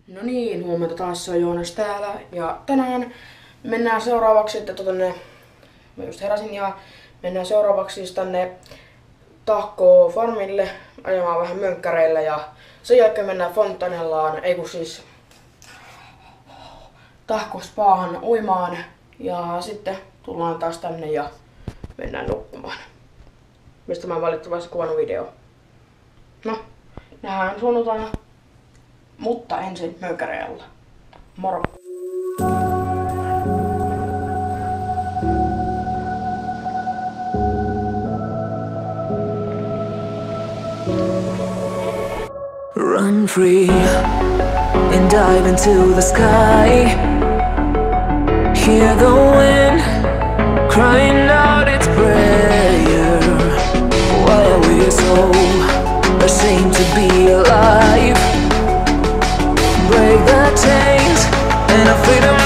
No niin, huomenta taas, se on Joonas täällä ja tänään mennään seuraavaksi sitten mä just heräsin ja mennään seuraavaksi siis tänne Tahko Farmille ajamaan vähän mönkkäreillä ja sen jälkeen mennään Fontanellaan, ei kun siis Tahko Spaahan uimaan ja sitten tullaan taas tänne ja mennään nukkumaan. Mistä mä en valitettavasti kuvannut video. No, nähdään sunnuntaina. Mutta ensin mönkkäreillä. Moro! Run free and dive into the sky. Hear the wind crying out its prayer. Why are we so ashamed to be alive? Break the chains and our freedom